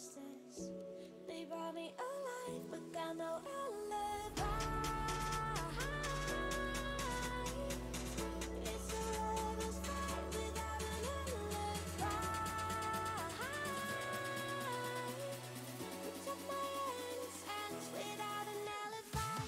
monsters. They brought me alive, but got no alibi. It's a lover's fight without an alibi. Took my hands without an alibi.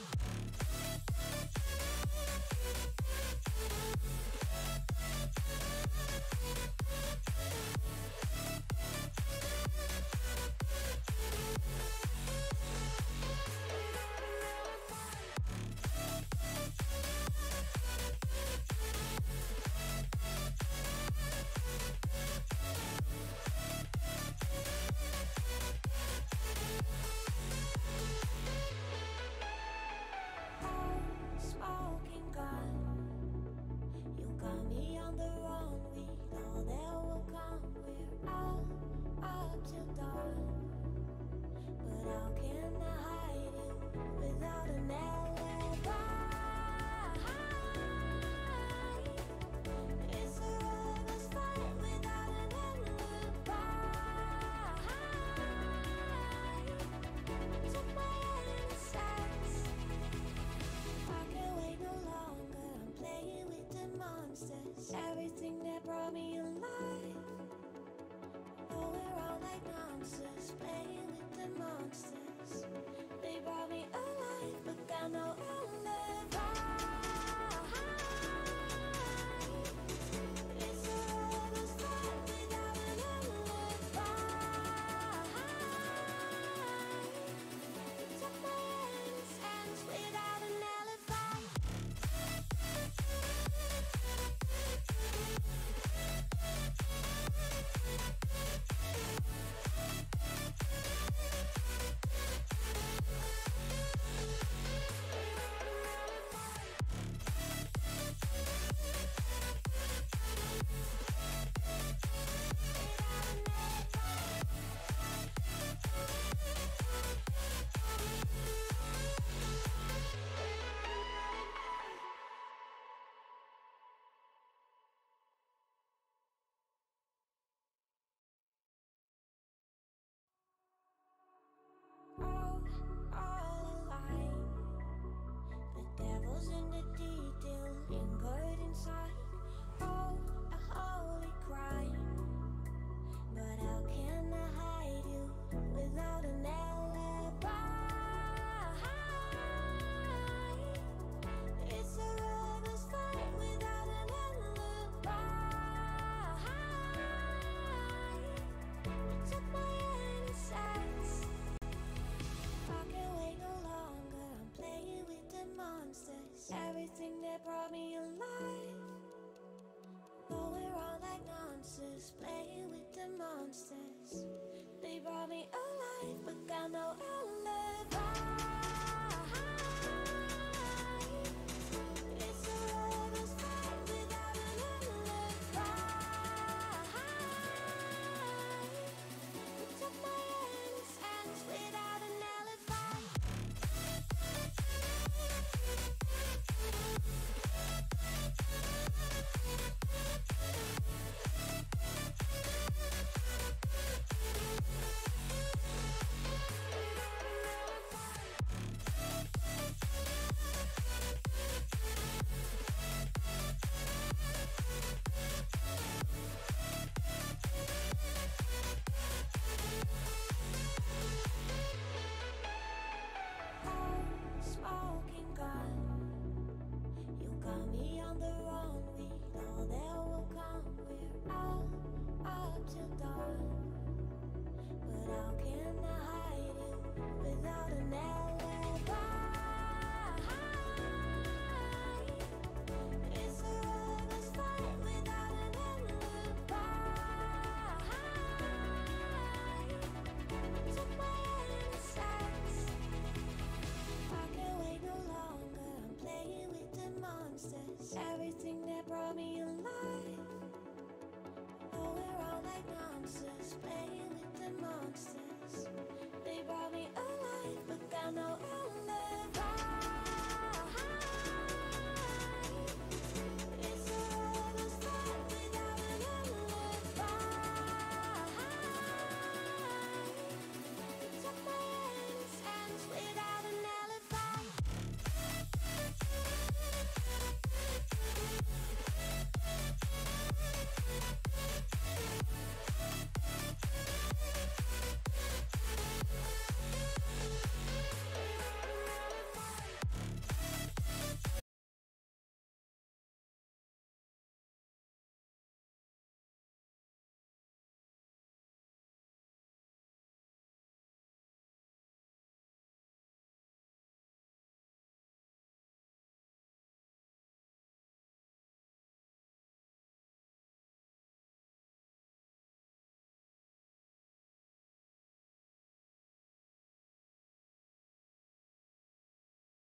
Everything that brought me alive. Oh, we're all like monsters, playing with the monsters. They brought me alive, but got no alibi. It's a lover's fight without an alibi. Took my hands without an alibi. All alive. The devil's in the detail, lingered inside. Oh, a holy crime. But how can I hide you without an alibi? It's a lover's fight without an alibi. Took my innocence. I can't wait no longer, I'm playing with the monsters. Everything that brought me alive. Oh, we're all like monsters, playing with the monsters. They brought me alive, but got no alibi. It's a lover's fight without an alibi. Took my hands without an alibi. Smoking gun, you got me on the run. We know that will come. We're out up till dawn. But how can I hide you without an alibi? It's a lover's fight without an alibi. Took my innocence. I can't wait no longer, I'm playing with the monsters. Everything that brought me alive. Oh, we're all like monsters, playing with the monsters. They brought me alive, but got no alibi. It's a lover's fight without an alibi.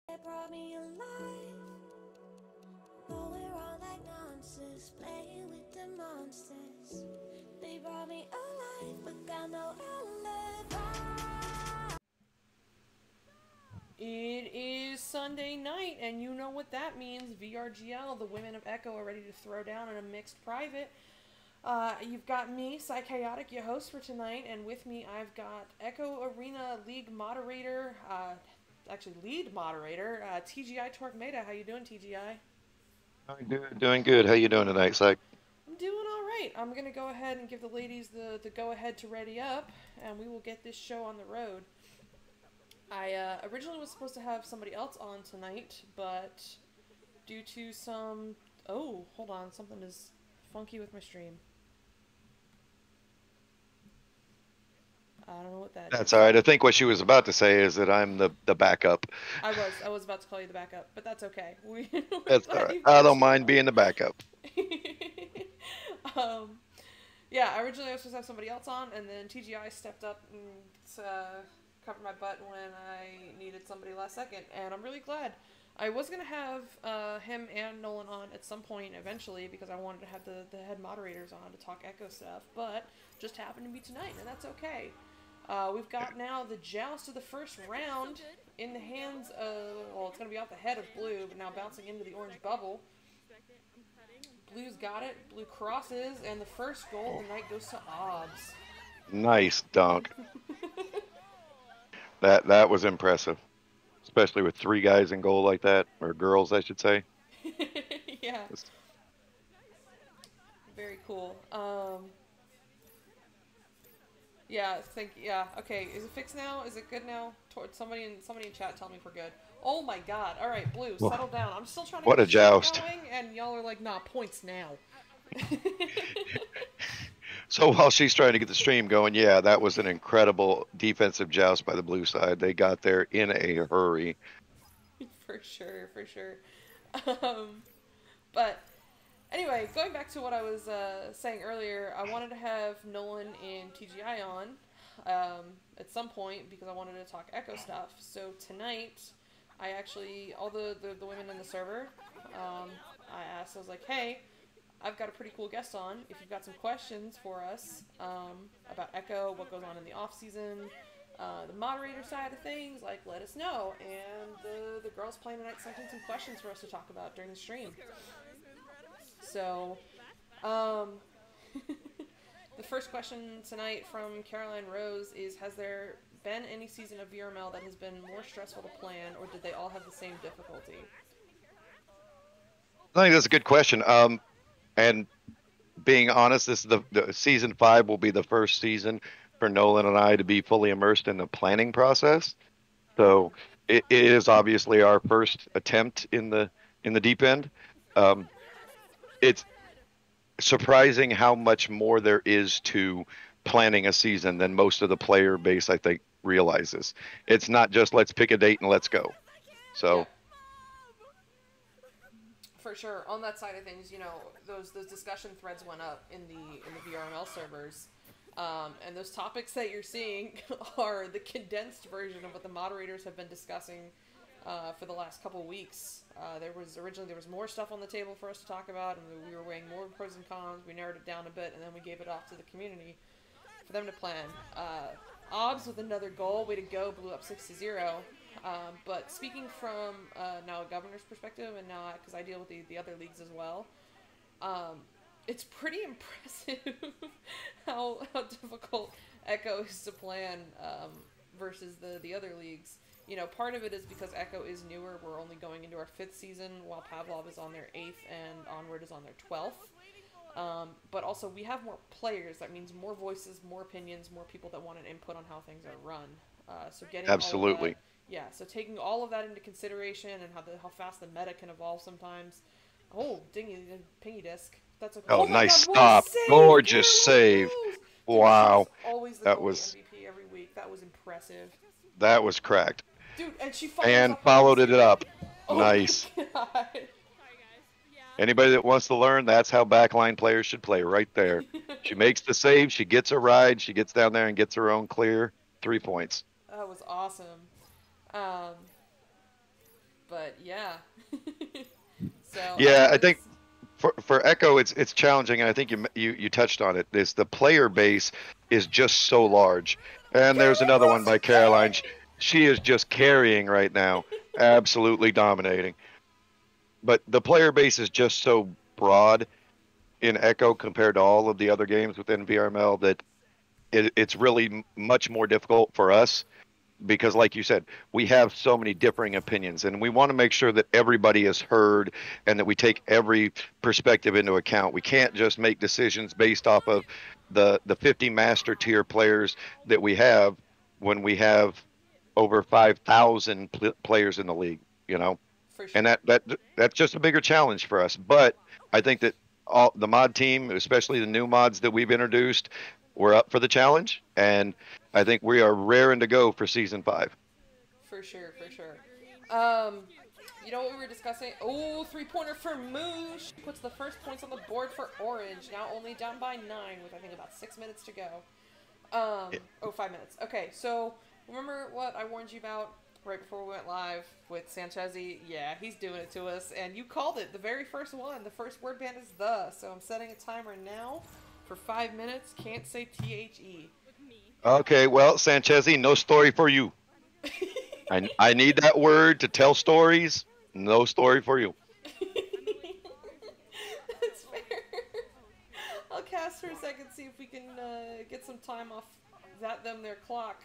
that brought me alive. But we're all like monsters, playing with the monsters. They brought me alive, but got no alibi. It is Sunday night, and you know what that means. VRGL, the women of Echo, are ready to throw down in a mixed private. You've got me, Psychaotic, your host for tonight, and with me I've got Echo Arena League moderator, lead moderator, TGI Torquemada. How you doing, TGI? Doing good. How you doing tonight, Psych? I'm doing all right. I'm gonna go ahead and give the ladies the go ahead to ready up, and we will get this show on the road. I originally was supposed to have somebody else on tonight, but due to some... Oh, hold on. Something is funky with my stream. I don't know what that That's is. all right. I think what she was about to say is that I'm the backup. I was about to call you the backup, but that's okay. We're That's all glad right. you've I got don't you mind on. being the backup. um, yeah, originally I was supposed to have somebody else on, and then TGI stepped up and covered my butt when I needed somebody last second, and I'm really glad. I was going to have him and Nolan on at some point eventually because I wanted to have the head moderators on to talk Echo stuff, but just happened to be tonight, and that's okay. We've got now the joust of the first round in the hands of, well, it's going to be off the head of Blue, but now bouncing into the orange bubble. Blue's got it. Blue crosses, and the first goal of the night goes to Obbs. Nice dunk. That was impressive, especially with three guys in goal like that, or girls, I should say. Yeah. Very cool. Yeah, okay. Is it fixed now? Is it good now? Somebody in chat tell me if we're good. Oh my god. Alright, Blue, settle down. I'm still trying to What get a the show joust. going, and y'all are like, nah, points now. So while she's trying to get the stream going, yeah, that was an incredible defensive joust by the blue side. They got there in a hurry. For sure. But anyway, going back to what I was saying earlier, I wanted to have Nolan and TGI on at some point because I wanted to talk Echo stuff. So tonight, I actually, all the women in the server, I asked, I was like, hey, I've got a pretty cool guest on. If you've got some questions for us about Echo, what goes on in the off season, the moderator side of things, like, let us know. And the girls playing tonight sent in some questions for us to talk about during the stream. So, the first question tonight from Caroline Rose is, has there been any season of VRML that has been more stressful to plan, or did they all have the same difficulty? I think that's a good question. And being honest, this is the season 5 will be the first season for Nolan and I to be fully immersed in the planning process. So it is obviously our first attempt in the deep end. It's surprising how much more there is to planning a season than most of the player base, I think, realizes. It's not just let's pick a date and let's go. So. Yeah. For sure, on that side of things, you know, those discussion threads went up in the VRML servers, and those topics that you're seeing are the condensed version of what the moderators have been discussing for the last couple weeks. There was more stuff on the table for us to talk about, and we were weighing more pros and cons. We narrowed it down a bit, and then we gave it off to the community for them to plan. Obbs with another goal, way to go, blew up 6-0. But speaking from now a governor's perspective, and now because I deal with the other leagues as well, it's pretty impressive how difficult Echo is to plan versus the other leagues. You know, part of it is because Echo is newer. We're only going into our 5th season, while Pavlov is on their 8th and Onward is on their 12th. But also, we have more players. That means more voices, more opinions, more people that want an input on how things are run. So getting Absolutely. all of that, yeah. So taking all of that into consideration and how fast the meta can evolve sometimes. Oh, pingy disc. That's okay. Oh, God, nice what stop! a save! Gorgeous Caroline save! Rose! Dude, Wow, she's always the that goalie was MVP every week. That was impressive. cracked. Dude, and she follows And up followed with it up. Oh Nice. my god. Anybody that wants to learn, that's how backline players should play, right there. She makes the save, she gets a ride, she gets down there and gets her own clear 3 points. That was awesome. But yeah. So Yeah, I was, think for Echo, it's challenging, and I think you touched on it. Is the player base is just so large, and there's another one by Caroline. She is just carrying right now, absolutely dominating. But the player base is just so broad in Echo compared to all of the other games within VRML that it's really much more difficult for us because like you said, we have so many differing opinions and we want to make sure that everybody is heard and that we take every perspective into account. We can't just make decisions based off of the 50 master tier players that we have when we have over 5,000 players in the league, you know. for sure. And that's just a bigger challenge for us. But I think that all the mod team, especially the new mods that we've introduced, we're up for the challenge, and I think we are raring to go for season 5. For sure, for sure. You know what we were discussing? Oh, 3-pointer for Moosh. Puts the first points on the board for Orange. Now only down by 9 with I think about 6 minutes to go. Oh, 5 minutes. Okay, so remember what I warned you about right before we went live with Sanchezi? Yeah, he's doing it to us, and you called it. The very first one. The first word band is the. So I'm setting a timer now for 5 minutes. Can't say THE. Okay, well, Sanchezi, no story for you. I need that word to tell stories. No story for you. That's fair. I'll cast for a second, see if we can get some time off their clock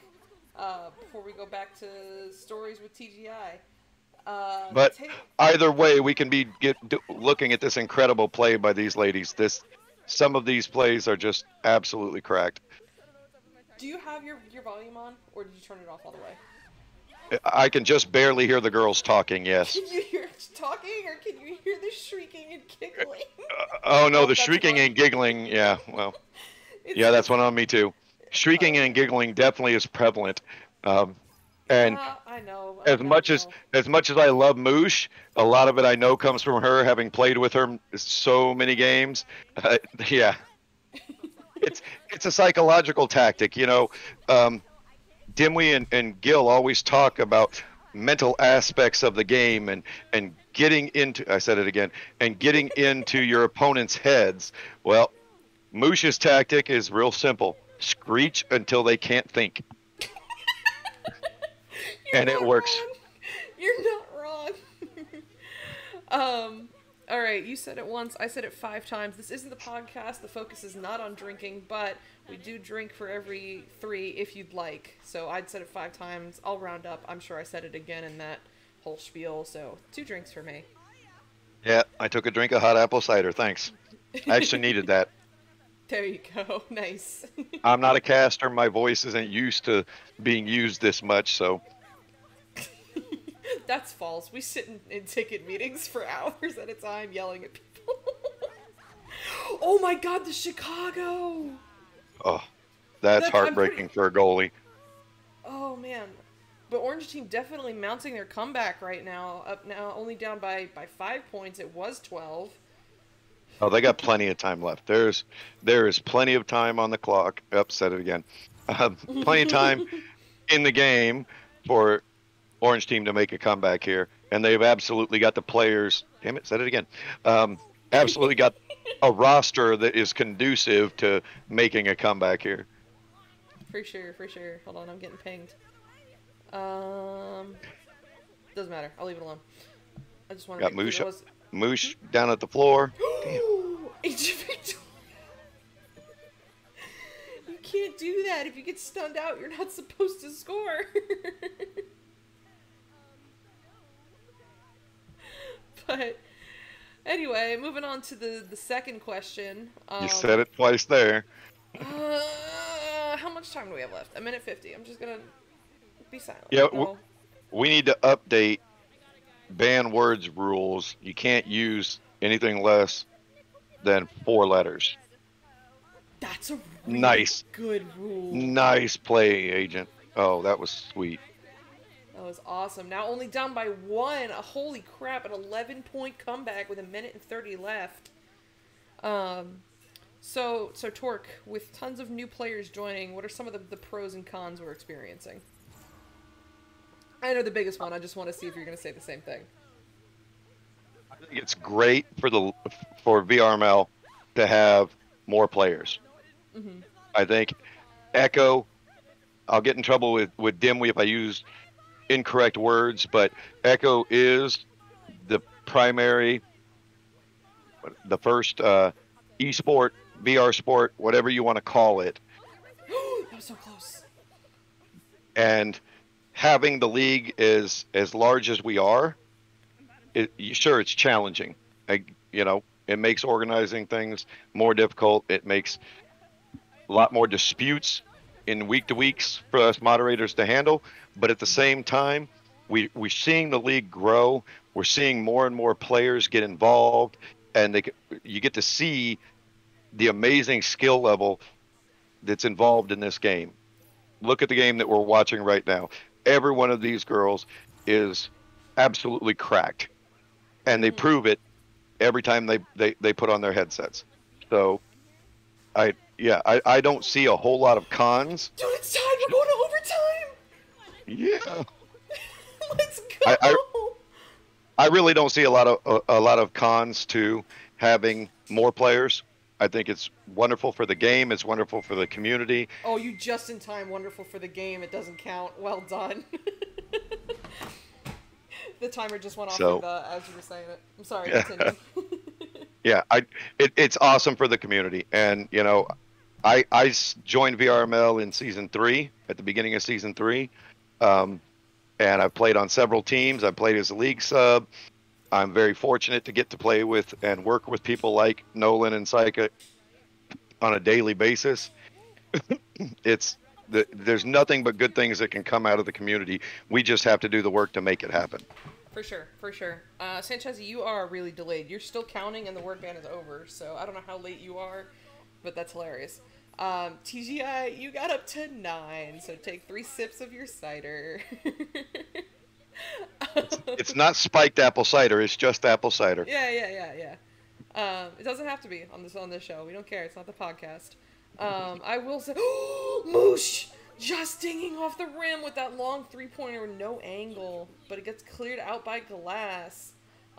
before we go back to stories with TGI. But either way, we can be looking at this incredible play by these ladies. Some of these plays are just absolutely cracked. Do you have your volume on, or did you turn it off all the way? I can just barely hear the girls talking, yes. Can you hear talking, or can you hear the shrieking and giggling? Oh, no, the That's shrieking one. and giggling, yeah, well, yeah, that's one on me, too. Shrieking and giggling definitely is prevalent. And Yeah, I know. as much as I love Moosh, a lot of it I know comes from her, having played with her so many games. Yeah. It's a psychological tactic, you know. Dimwee and Gil always talk about mental aspects of the game and getting into, I said it again, and getting into your opponent's heads. Well, Moosh's tactic is real simple. Screech until they can't think. And it works. Wrong. You're not wrong. All right, you said it once, I said it 5 times. This isn't the podcast. The focus is not on drinking, but we do drink for every 3 if you'd like. So I'd said it 5 times. I'll round up. I'm sure I said it again in that whole spiel. So 2 drinks for me. Yeah, I took a drink of hot apple cider. Thanks. I actually needed that. There you go. Nice. I'm not a caster. My voice isn't used to being used this much, so. That's false. We sit in ticket meetings for hours at a time yelling at people. Oh my god, the Chicago! Oh, that's heartbreaking for a goalie. Oh man. But Orange team definitely mounting their comeback right now. Up now, only down by 5 points. It was 12. Oh, they got plenty of time left. There is plenty of time on the clock. Said it again. Plenty of time in the game for Orange team to make a comeback here, and they've absolutely got the players. Damn it, said it again. Absolutely got a roster that is conducive to making a comeback here. For sure, for sure. Hold on, I'm getting pinged. Doesn't matter. I'll leave it alone. I just want to. Got Moosh down at the floor. Agent Victoria. You can't do that. If you get stunned out, you're not supposed to score. But anyway, moving on to the second question. You said it twice there. How much time do we have left? 1:50. I'm just gonna be silent. Yeah, No. we need to update ban words rules. You can't use anything less than 4 letters. That's a really Nice. good rule. Nice play, Agent. Oh, that was sweet. That was awesome. Now only down by 1. Holy crap, an 11-point comeback with 1:30 left. So Torque, with tons of new players joining, what are some of the pros and cons we're experiencing? I know the biggest one. I just want to see if you're going to say the same thing. I think it's great for VRML to have more players. Mm-hmm. I think Echo. I'll get in trouble with Dimwee if I use incorrect words, but Echo is the primary, the first esport, VR sport, whatever you want to call it, That was so close. and having the league is as large as we are. Sure, it's challenging. It makes organizing things more difficult. It makes a lot more disputes in week to weeks for us moderators to handle. But at the same time, we're seeing the league grow. We're seeing more and more players get involved, and you get to see the amazing skill level that's involved in this game. Look at the game that we're watching right now. Every one of these girls is absolutely cracked, and they prove it every time they put on their headsets. So I don't see a whole lot of cons. Dude, it's time. We're going to overtime. Yeah. Let's go. I really don't see a lot of cons to having more players. I think it's wonderful for the game. It's wonderful for the community. Oh, you just in time. Wonderful for the game. It doesn't count. Well done. The timer just went off as you were saying it. I'm sorry. Continue. Yeah, it's awesome for the community, and I joined VRML in season 3 at the beginning of season 3, and I've played on several teams. I've played as a league sub. I'm very fortunate to get to play with and work with people like Nolan and Saika on a daily basis. There's nothing but good things that can come out of the community. We just have to do the work to make it happen. For sure. Sanchez, you are really delayed. You're still counting and the word ban is over, so I don't know how late you are, but that's hilarious. TGI, you got up to 9, so take 3 sips of your cider. It's not spiked apple cider, it's just apple cider. Yeah. It doesn't have to be on this show. We don't care. It's not the podcast. I will say, Moosh! Just dinging off the rim with that long 3-pointer, no angle, but it gets cleared out by Glass.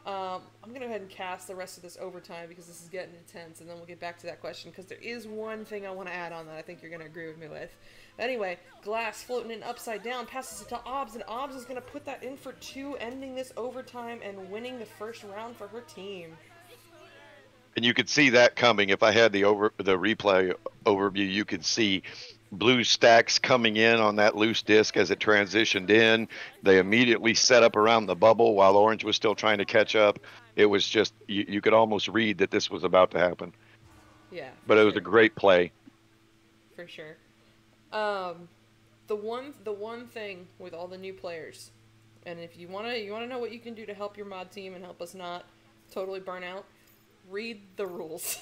I'm going to go ahead and cast the rest of this overtime because this is getting intense, and then we'll get back to that question because there is one thing I want to add on that I think you're going to agree with me with. Anyway, Glass floating in upside down, passes it to Obbs, and Obbs is going to put that in for 2, ending this overtime and winning the first round for her team. And you could see that coming. If I had the replay overview, you could see blue stacks coming in on that loose disc as it transitioned in. They immediately set up around the bubble while orange was still trying to catch up. It was just, you could almost read that this was about to happen. Yeah. But it was a great play. For sure. The one thing with all the new players, and if you wanna know what you can do to help your mod team and help us not totally burn out, read the rules.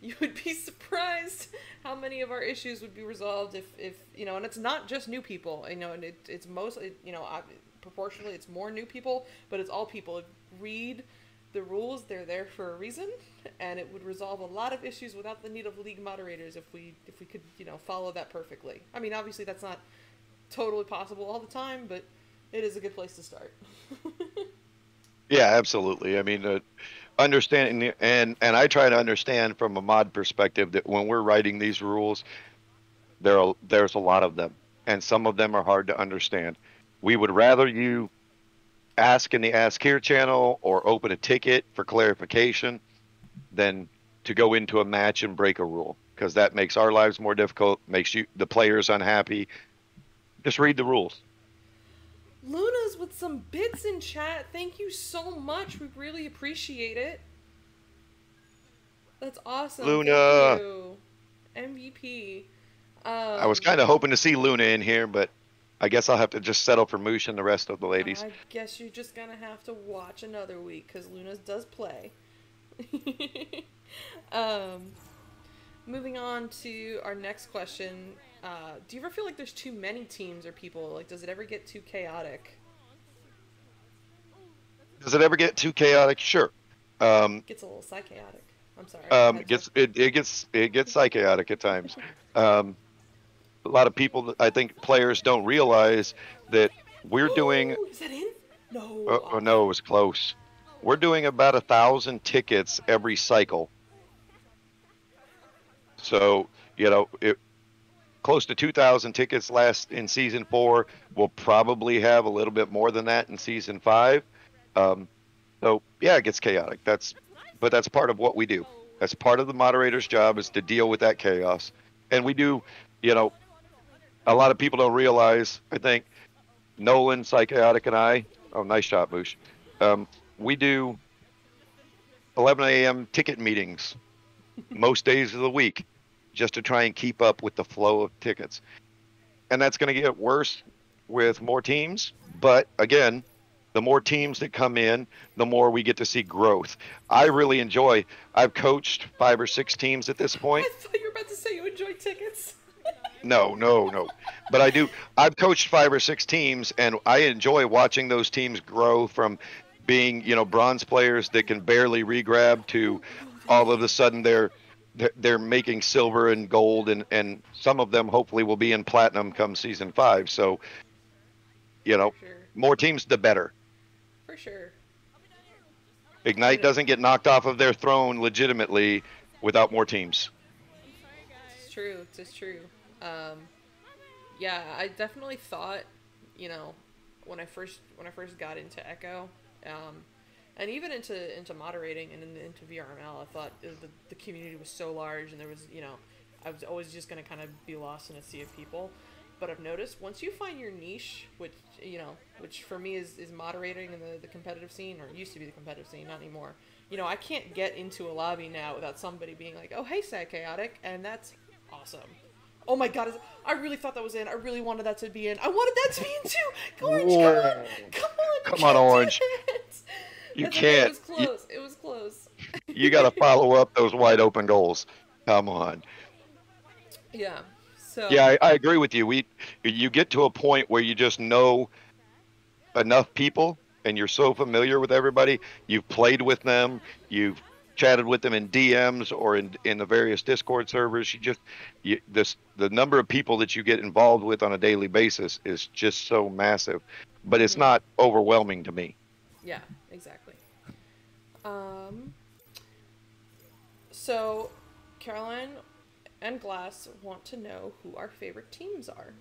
You would be surprised how many of our issues would be resolved if and it's not just new people, and it's mostly, proportionally it's more new people, but it's all people. Read the rules, they're there for a reason, and it would resolve a lot of issues without the need of league moderators if we could, follow that perfectly. I mean, obviously that's not totally possible all the time, but it is a good place to start. Yeah, absolutely. I mean, understanding, and I try to understand from a mod perspective that when we're writing these rules, there's a lot of them, and some of them are hard to understand. We would rather you ask in the Ask Here channel or open a ticket for clarification than to go into a match and break a rule, because that makes our lives more difficult, makes the players unhappy. Just read the rules. Luna's with some bits in chat. Thank you so much. We really appreciate it. That's awesome. Luna. Thank you. MVP. I was kind of hoping to see Luna in here, but I guess I'll have to just settle for Moosh and the rest of the ladies. I guess you're just going to have to watch another week because Luna's does play. Moving on to our next question. Do you ever feel like there's too many teams or people? Like, does it ever get too chaotic? Does it ever get too chaotic? Sure. Gets a little psychotic. I'm sorry. It gets psychotic at times. A lot of people, I think players don't realize that We're doing. Is that in? No. Oh no, it was close. We're doing about 1,000 tickets every cycle. So close to 2,000 tickets last in season 4. We'll probably have a little bit more than that in season 5. So yeah, it gets chaotic. But that's part of what we do. That's part of the moderator's job, is to deal with that chaos. And we do, a lot of people don't realize, I think, Nolan, Psychotic, and I, oh, nice shot, Boosh. We do 11 a.m. ticket meetings most days of the week just to try and keep up with the flow of tickets. And that's going to get worse with more teams. But again, the more teams that come in, the more we get to see growth. I really enjoy. I've coached 5 or 6 teams at this point. I thought you were about to say you enjoy tickets. No. But I do. I've coached 5 or 6 teams, and I enjoy watching those teams grow from being, bronze players that can barely regrab to all of a sudden they're making silver and gold, and some of them hopefully will be in platinum come season 5. So, Sure. more teams, the better. For sure. Ignite doesn't get knocked off of their throne legitimately without more teams. It's true. It's true. Yeah, I definitely thought, when I first got into Echo, and even into moderating and into VRML, I thought the community was so large, and there was, I was always just going to kind of be lost in a sea of people. But I've noticed once you find your niche, which for me is moderating in the competitive scene, or used to be the competitive scene, not anymore. I can't get into a lobby now without somebody being like, "Oh, hey, Chaotic," and that's awesome. Oh my god, I really thought that was in. I really wanted that to be in. I wanted that to be in too. Orange, come on, Orange. You can't. It was close. You got to follow up those wide open goals. Come on. Yeah. So. Yeah, I agree with you. You get to a point where you just know enough people, and you're so familiar with everybody. You've played with them. You've chatted with them in DMs or in the various Discord servers. The number of people that you get involved with on a daily basis is just so massive, but it's not overwhelming to me. Yeah, exactly. So Caroline and Glass want to know who our favorite teams are.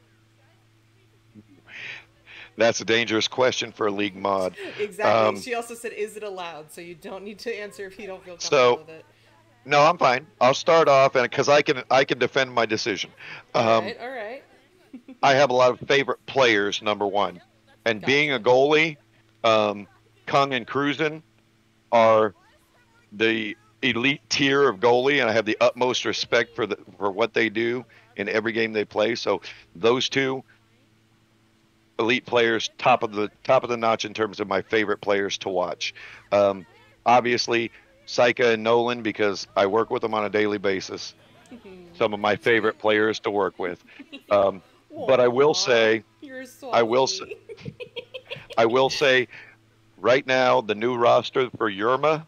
That's a dangerous question for a league mod. Exactly. She also said, "Is it allowed?" So you don't need to answer if you don't feel comfortable with it. No, I'm fine. I'll start off, and because I can defend my decision. All right. I have a lot of favorite players. Number one, and Gotcha. Being a goalie, Kung and Cruzen are the elite tier of goalie, and I have the utmost respect for what they do in every game they play. So those two elite players, top of the notch in terms of my favorite players to watch. Obviously, Saika and Nolan, because I work with them on a daily basis. Some of my favorite players to work with. But I will say, I will say, right now the new roster for Yerma.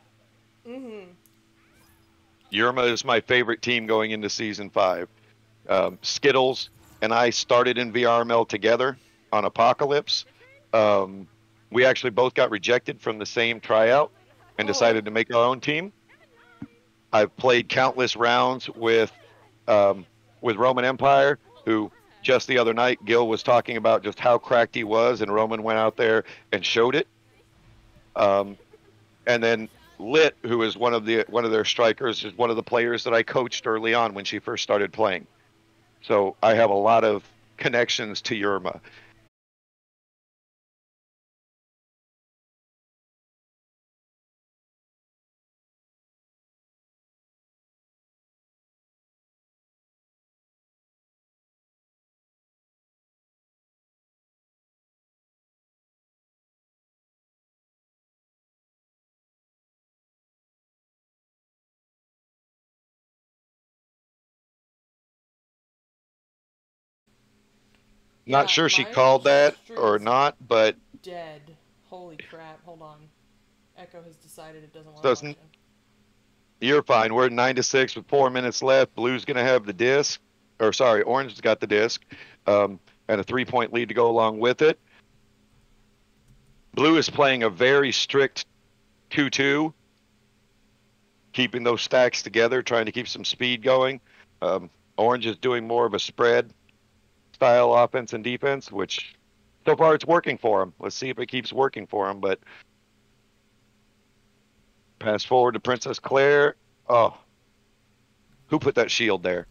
Yerma is my favorite team going into season 5. Skittles and I started in VRML together on Apocalypse. We actually both got rejected from the same tryout and decided to make our own team. I've played countless rounds with Roman Empire, who just the other night Gil was talking about just how cracked he was, and Roman went out there and showed it. And then Lit, who is one of their strikers, is one of the players that I coached early on when she first started playing. So I have a lot of connections to Yerma. Not sure she called that or not, but dead. Holy crap! Hold on. Echo has decided it doesn't want So to it's watch it. you're fine. We're at 9-6 with 4 minutes left. Blue's going to have the disc, or sorry, Orange has got the disc, and a 3-point lead to go along with it. Blue is playing a very strict 2-2, keeping those stacks together, trying to keep some speed going. Orange is doing more of a spread style offense and defense, which so far it's working for him. Let's see if it keeps working for him. But pass forward to Princess Claire. Oh, who put that shield there?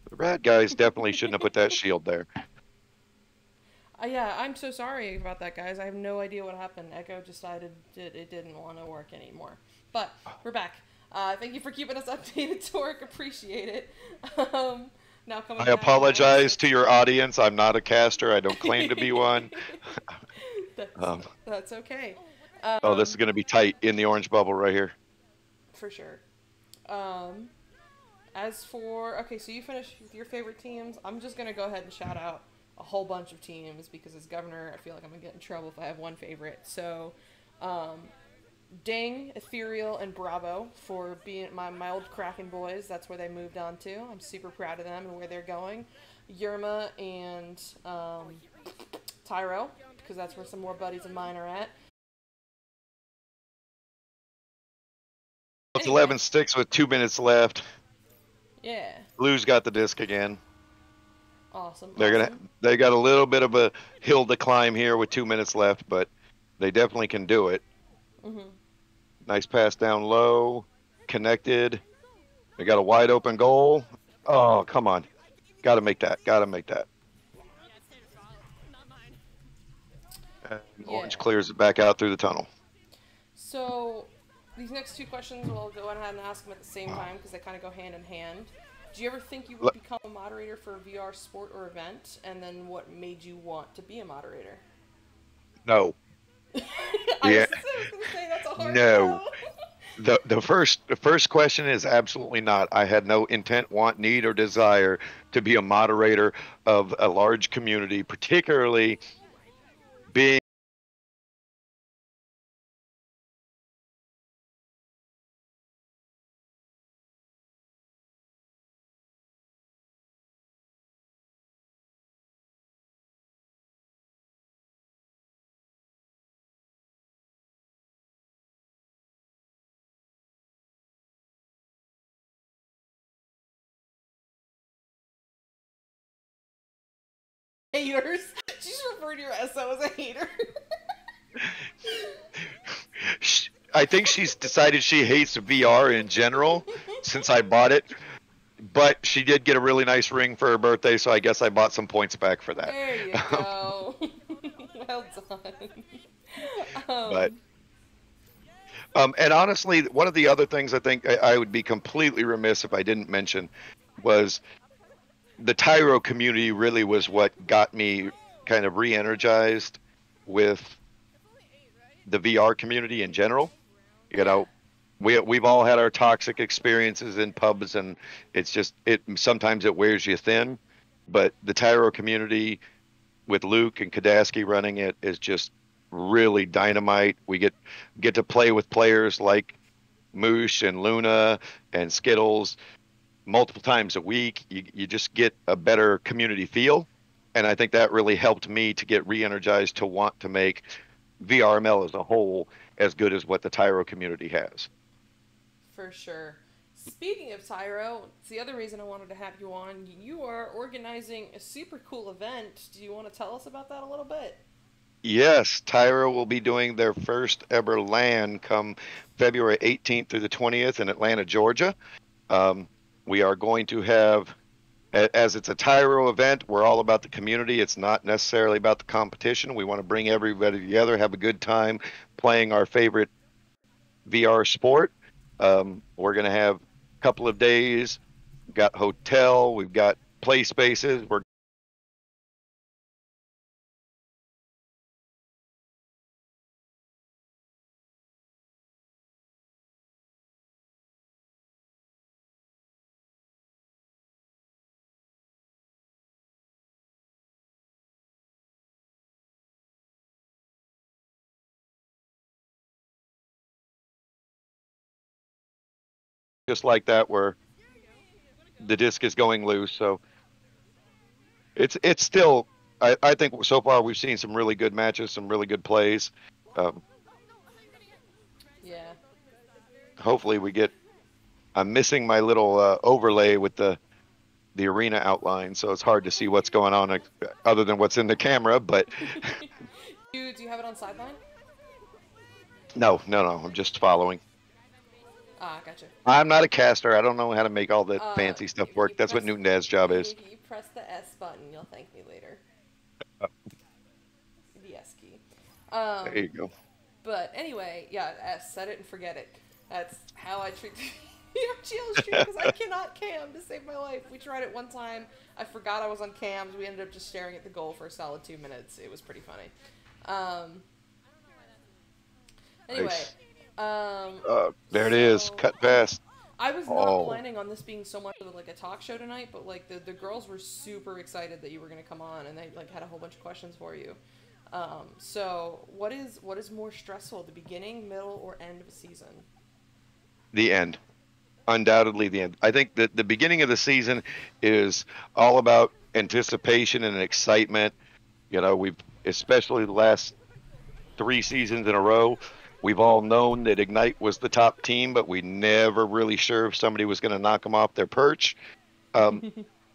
The red guys definitely shouldn't have put that shield there. Yeah, I'm so sorry about that, guys. I have no idea what happened. Echo decided it didn't want to work anymore. But we're back. Thank you for keeping us updated, Torque. Appreciate it. Now coming. I apologize to your audience. I'm not a caster. I don't claim to be one. That's okay. Oh, this is going to be tight in the orange bubble right here. For sure. As for so you finished with your favorite teams. I'm just gonna go ahead and shout out a whole bunch of teams because as governor, I feel like I'm gonna get in trouble if I have one favorite. So, Ding, Ethereal, and Bravo for being my old Kraken boys. That's where they moved on to. I'm super proud of them and where they're going. Yerma and Tyro, because that's where some more buddies of mine are at. It's 11 sticks with 2 minutes left. Yeah. Blue's got the disc again. Awesome. They got a little bit of a hill to climb here with 2 minutes left, but they definitely can do it. Mm-hmm. Nice pass down low, connected. They got a wide open goal. Oh, come on. Got to make that. Got to make that. And Orange clears it back out through the tunnel. So these next two questions, we'll go ahead and ask them at the same time because they kind of go hand in hand. Do you ever think you would become a moderator for a VR sport or event? And then what made you want to be a moderator? No. I was going to say that's a hard no. The first question is absolutely not. I had no intent, want, need, or desire to be a moderator of a large community, particularly being haters. She's referred to your SO as a hater. I think she's decided she hates VR in general since I bought it. But she did get a really nice ring for her birthday, so I guess I bought some points back for that. There you go. Well done. And honestly, one of the other things I think I would be completely remiss if I didn't mention was the Tyro community really was what got me kind of re-energized with the VR community in general. You know, we've all had our toxic experiences in pubs, and it's just sometimes it wears you thin. But the Tyro community with Luke and Kadaski running it is just really dynamite. We get to play with players like Moosh and Luna and Skittles multiple times a week. You just get a better community feel, and I think that really helped me to get re-energized to want to make VRML as a whole as good as what the Tyro community has. For sure. Speaking of Tyro, it's the other reason I wanted to have you on. You are organizing a super cool event. Do you want to tell us about that a little bit? Yes, Tyro will be doing their first ever LAN come February 18th through the 20th in Atlanta, Georgia. We are going to have, as it's a Tyro event, we're all about the community. It's not necessarily about the competition. We want to bring everybody together, have a good time playing our favorite VR sport. We're going to have a couple of days. We've got hotel, we've got play spaces. We're just like that where the disc is going loose. So it's still I think so far we've seen some really good matches, some really good plays. Um, Yeah. Hopefully we get. I'm missing my little overlay with the arena outline, so it's hard to see what's going on other than what's in the camera. But Do you have it on sideline? no, no, no. I'm just following. Ah, gotcha. I'm not a caster. I don't know how to make all the Uh, fancy stuff if you work. That's what press Newton Dad's job is. if you press the S button, you'll thank me later. The S key. There you go. But anyway, yeah, S, set it and forget it. That's how I treat the MGL stream because I cannot cam to save my life. We tried it one time. I forgot I was on cams. We ended up just staring at the goal for a solid 2 minutes. It was pretty funny. Anyway, Nice. There it is. so Cut pass. I was not Oh, planning on this being so much of like a talk show tonight, but like the girls were super excited that you were gonna come on, and they like had a whole bunch of questions for you. So what is more stressful, the beginning, middle, or end of a season? the end. Undoubtedly, the end. I think that the beginning of the season is all about anticipation and excitement. We've especially the last 3 seasons in a row. We've all known that Ignite was the top team, but we never really sure if somebody was going to knock them off their perch. Um,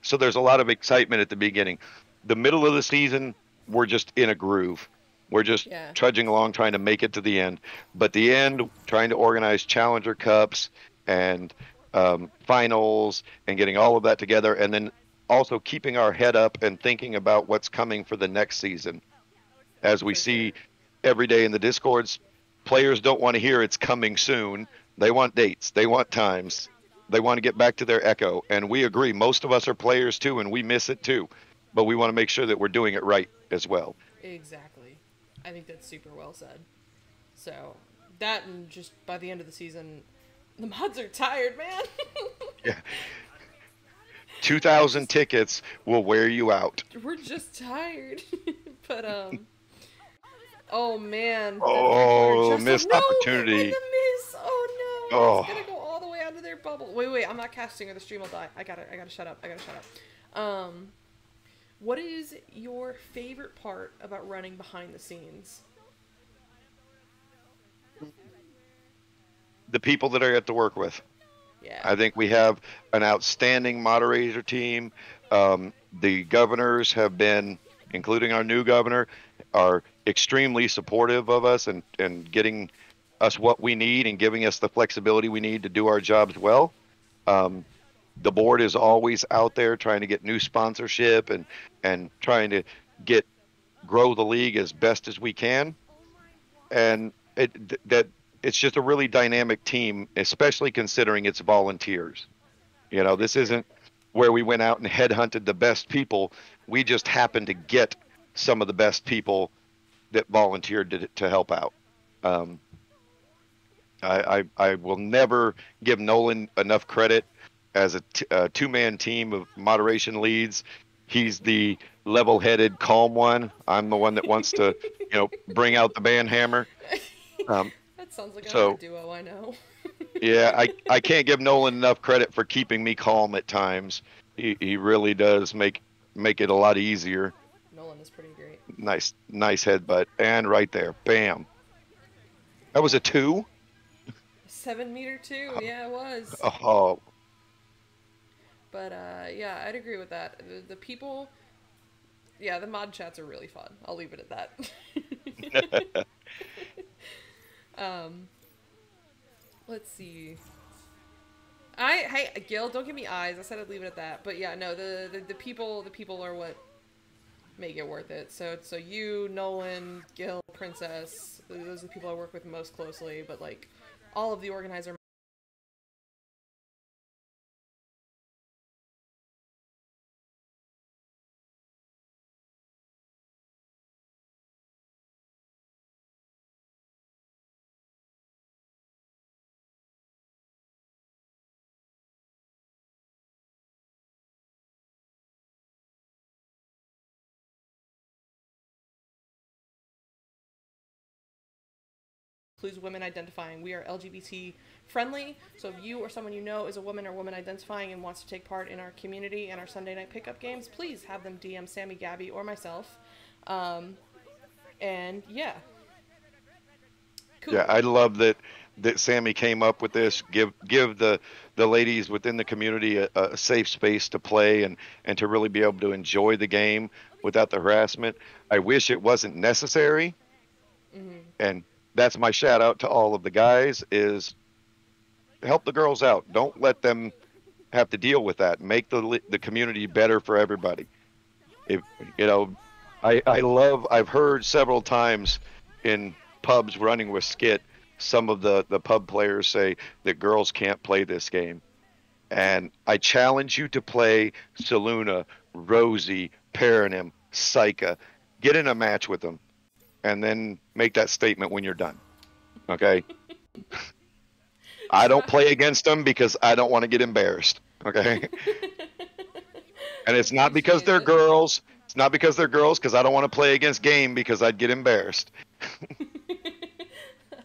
so there's a lot of excitement at the beginning. The middle of the season, we're just in a groove. We're just Yeah. trudging along, trying to make it to the end. But the end, trying to organize Challenger Cups and finals and getting all of that together, and then also keeping our head up and thinking about what's coming for the next season. As we For sure. see every day in the discords, players don't want to hear it's coming soon. They want dates, they want times, they want to get back to their echo. And we agree, most of us are players too, and we miss it too. But we want to make sure that we're doing it right as well. Exactly. I think that's super well said. So that and just by the end of the season, the mods are tired, man. Yeah. We're 2,000 just tickets will wear you out. we're just tired. But oh man, that three-pointer Oh, just missed no, and opportunity. the miss. Oh no, it's Oh, gonna go all the way out of their bubble. Wait, I'm not casting or the stream will die. I gotta shut up. I gotta shut up. What is your favorite part about running behind the scenes? the people that I get to work with. Yeah. I think we have an outstanding moderator team. The governors have been, including our new governor, are extremely supportive of us and getting us what we need and giving us the flexibility we need to do our jobs well. Um, the board is always out there trying to get new sponsorship and trying to get grow the league as best as we can. And that it's just a really dynamic team, especially considering it's volunteers. For This sure. isn't where we went out and headhunted the best people. We just happened to get some of the best people that volunteered to help out. Um, I will never give Nolan enough credit as a two-man team of moderation leads. He's the level-headed, calm one. I'm the one that wants to, bring out the band hammer. Um, That sounds like another so duo I know. yeah, I can't give Nolan enough credit for keeping me calm at times. He really does make it a lot easier. Nolan is pretty great. Nice headbutt, and right there, bam. That was a two. 7 meter too, yeah, it was. Oh, But yeah, I'd agree with that. The people, yeah, the mod chats are really fun. I'll leave it at that. um, let's see. Hey Gil, don't give me eyes. I said I'd leave it at that. But yeah, no, the people are what make it worth it. So you, Nolan, Gil, Princess, those are the people I work with most closely. But like all of the organizer. includes women identifying. We are LGBT friendly, so if you or someone you know is a woman or woman identifying and wants to take part in our community and our Sunday night pickup games, please have them DM Sammy, Gabby, or myself. And yeah. Cool. Yeah, I love that Sammy came up with this. Give the ladies within the community a safe space to play and to really be able to enjoy the game without the harassment. I wish it wasn't necessary. And that's my shout out to all of the guys is help the girls out. Don't let them have to deal with that. Make the community better for everybody. If you know, I've heard several times in pubs running with Skit, some of the pub players say that girls can't play this game. And I challenge you to play Saluna, Rosie, Paranym, Psycha. Get in a match with them and then make that statement when you're done. Okay? I don't play against them because I don't want to get embarrassed. Okay? And it's not because they're girls. It's not because they're girls, because I don't want to play against game because I'd get embarrassed.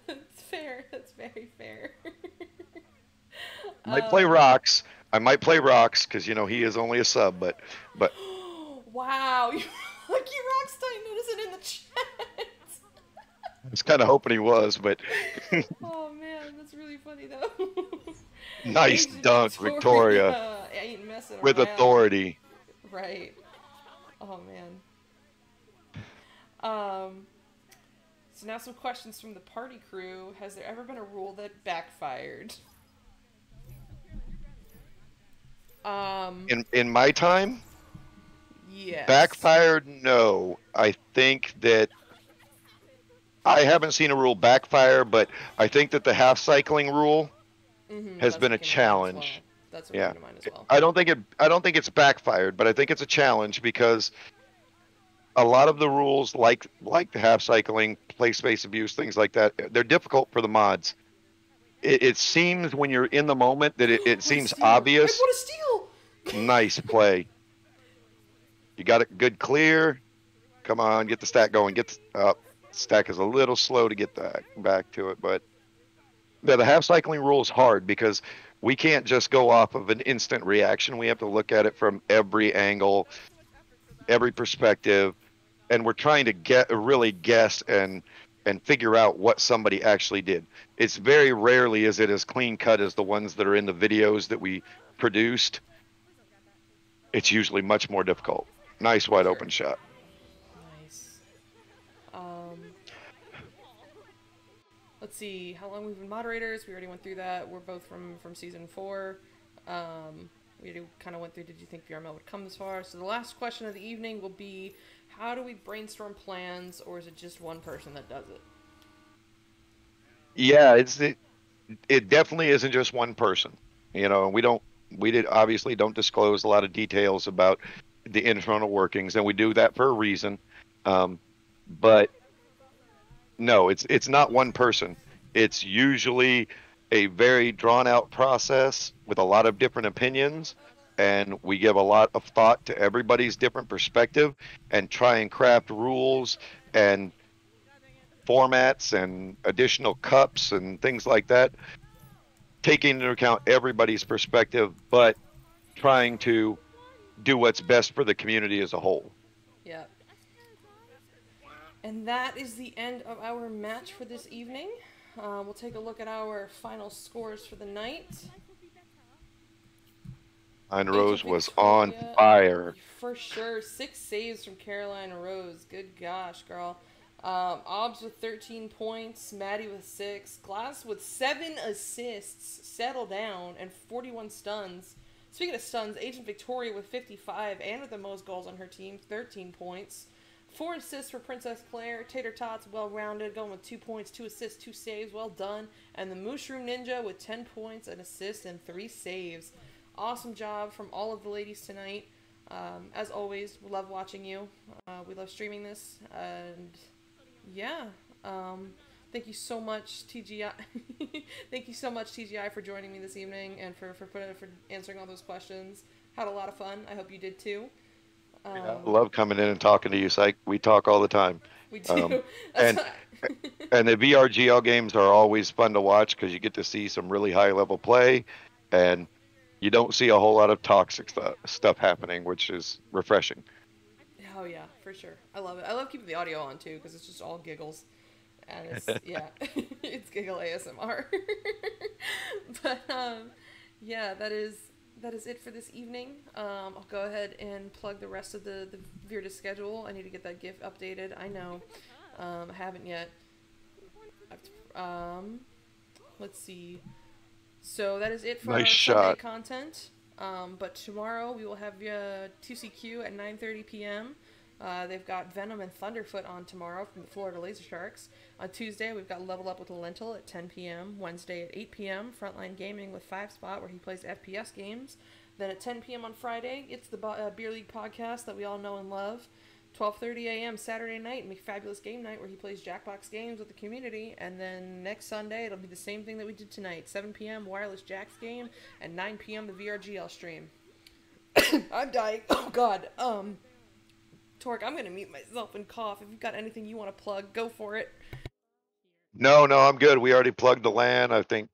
That's fair. That's very fair. I might play Rocks. I might play Rocks because he is only a sub, but. Wow, Lucky Rocks didn't notice it in the chat. I was kind of hoping he was, but. Oh man, that's really funny though. Nice dunk, Victoria. Ain't messing with around. Authority. Right. Oh man. So now some questions from the party crew. Has there ever been a rule that backfired? In my time? Yes. Backfired? No. I think that I haven't seen a rule backfire, but I think that the half cycling rule has been a challenge. That's what came to mind as well. I don't think it's backfired, but I think it's a challenge because a lot of the rules, like the half cycling, play space abuse, things like that, they're difficult for the mods. It seems when you're in the moment that it seems obvious. What a steal! Nice play. You got it good clear. Come on, get the stack going. Stack is a little slow to get back to it, but yeah, the half cycling rule is hard because we can't just go off of an instant reaction. We have to look at it from every angle, every perspective, and we're trying to really guess and figure out what somebody actually did. It's very rarely is it as clean cut as the ones that are in the videos that we produced. It's usually much more difficult. Nice wide open shot. Nice. Let's see how long we've been moderators. We already went through that. We're both from season 4. We already kind of went through. Did you think VRML would come this far? So the last question of the evening will be: how do we brainstorm plans, or is it just one person that does it? Yeah, it definitely isn't just one person. We obviously don't disclose a lot of details about the internal workings, and we do that for a reason. But no, it's not one person. It's usually a very drawn out process with a lot of different opinions, and we give a lot of thought to everybody's different perspective and try and craft rules and formats and additional cups and things like that, taking into account everybody's perspective, but trying to do what's best for the community as a whole. Yeah. And that is the end of our match for this evening. We'll take a look at our final scores for the night. And Rose was on fire. For sure. 6 saves from Caroline Rose. Good gosh, girl. Obbs with 13 points. Maddie with 6. Glass with 7 assists. Settle down. And 41 stuns. Speaking of stuns, Agent Victoria with 55 and with the most goals on her team, 13 points. 4 assists for Princess Claire. Tater Tots, well-rounded, going with 2 points, 2 assists, 2 saves, well done. And the Mushroom Ninja with 10 points, an assist, and 3 saves. Awesome job from all of the ladies tonight. As always, we love watching you. We love streaming this. And yeah, thank you so much, TGI. Thank you so much, TGI, for joining me this evening and for answering all those questions. Had a lot of fun. I hope you did too. I love coming in and talking to you, Psych. We talk all the time. We do. And the VRGL games are always fun to watch because you get to see some really high level play, and you don't see a whole lot of toxic stuff happening, which is refreshing. Oh yeah, for sure. I love it. I love keeping the audio on too because it's just all giggles, and it's yeah, it's giggle ASMR. But yeah, that is it for this evening. I'll go ahead and plug the rest of the Virtus schedule. I need to get that GIF updated. I know, I haven't yet. Let's see. So that is it for Nice our Sunday shot. content. But tomorrow we will have 2CQ at 9:30 p.m. They've got Venom and Thunderfoot on tomorrow from the Florida Laser Sharks. On Tuesday, we've got Level Up with Lentil at 10 p.m. Wednesday at 8 p.m., Frontline Gaming with 5spot, where he plays FPS games. Then at 10 p.m. on Friday, it's the Beer League podcast that we all know and love. 12:30 a.m. Saturday night, Fabulous Game Night, where he plays Jackbox games with the community. And then next Sunday, it'll be the same thing that we did tonight. 7 p.m. Wireless Jacks game, and 9 p.m. the VRGL stream. I'm dying. Oh, God. Torque, I'm going to mute myself and cough. If you've got anything you want to plug, go for it. No, I'm good. We already plugged the LAN. I think,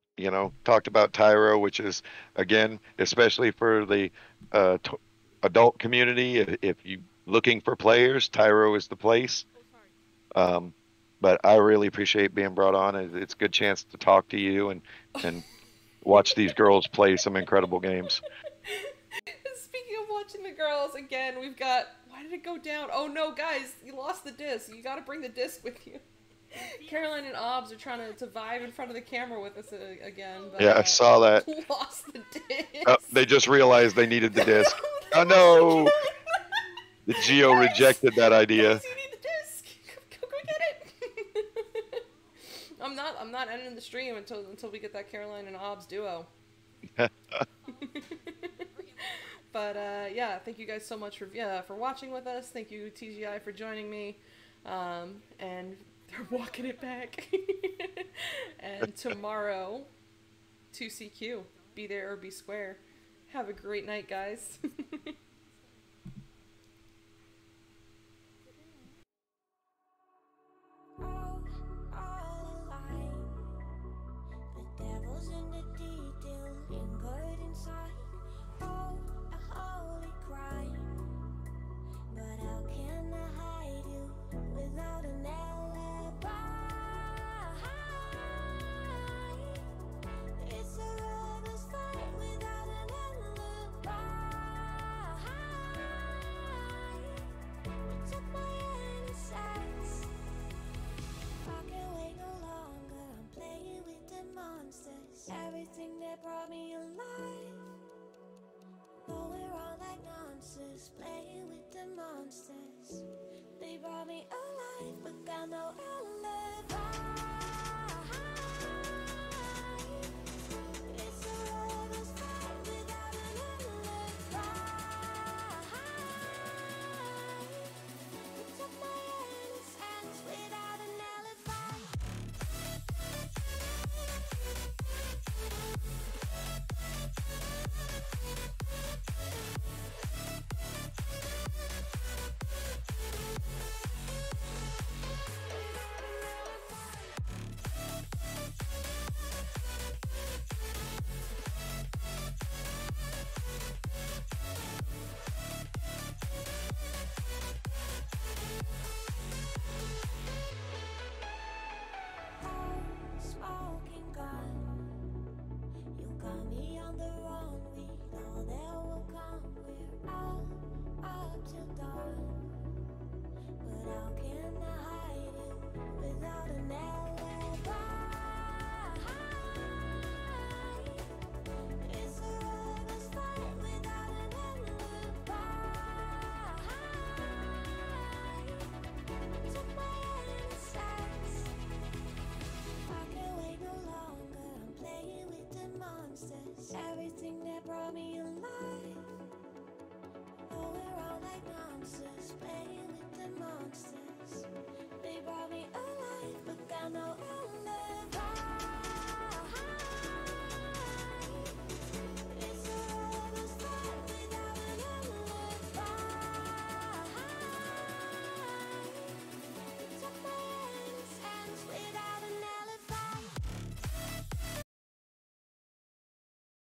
talked about Tyro, which is, again, especially for the adult community, if you looking for players, Tyro is the place. But I really appreciate being brought on. It's a good chance to talk to you and watch these girls play some incredible games. Speaking of watching the girls, again, we've got... Why did it go down? Oh no, guys, you lost the disc. You gotta bring the disc with you. Caroline and Obbs are trying to vibe in front of the camera with us again. But, yeah, I saw that. Lost the disc. Oh, they just realized they needed the disc. Oh no! The Geo rejected that idea. Guys, you need the disc. Go get it. I'm not ending the stream until we get that Caroline and Obbs duo. But yeah, thank you guys so much for watching with us. Thank you TGI for joining me. And they're walking it back. And tomorrow, 2CQ. Be there or be square. Have a great night, guys. All alive. The devil's in the detail, lingered inside. Oh, a holy crime. But how can I hide you without an alibi? It's a lover's fight without an alibi. You took my innocence. I can't wait no longer. I'm playing with the monsters. Everything that brought me alive. Though we're all like monsters, playing with the monsters. They brought me alive, but got no alibi. It's a lover's fight without an alibi. You took my innocence without an alibi. Smoking gun, you got me on the run. We know that will come. We're out up till dawn. But how can I hide you without an alibi? It's a lover's fight without an alibi. You took my innocence. I can't wait no longer. I'm playing with the monsters. Everything that brought me alive. Oh, we're all like monsters, playing with the monsters. They brought me alive, but got no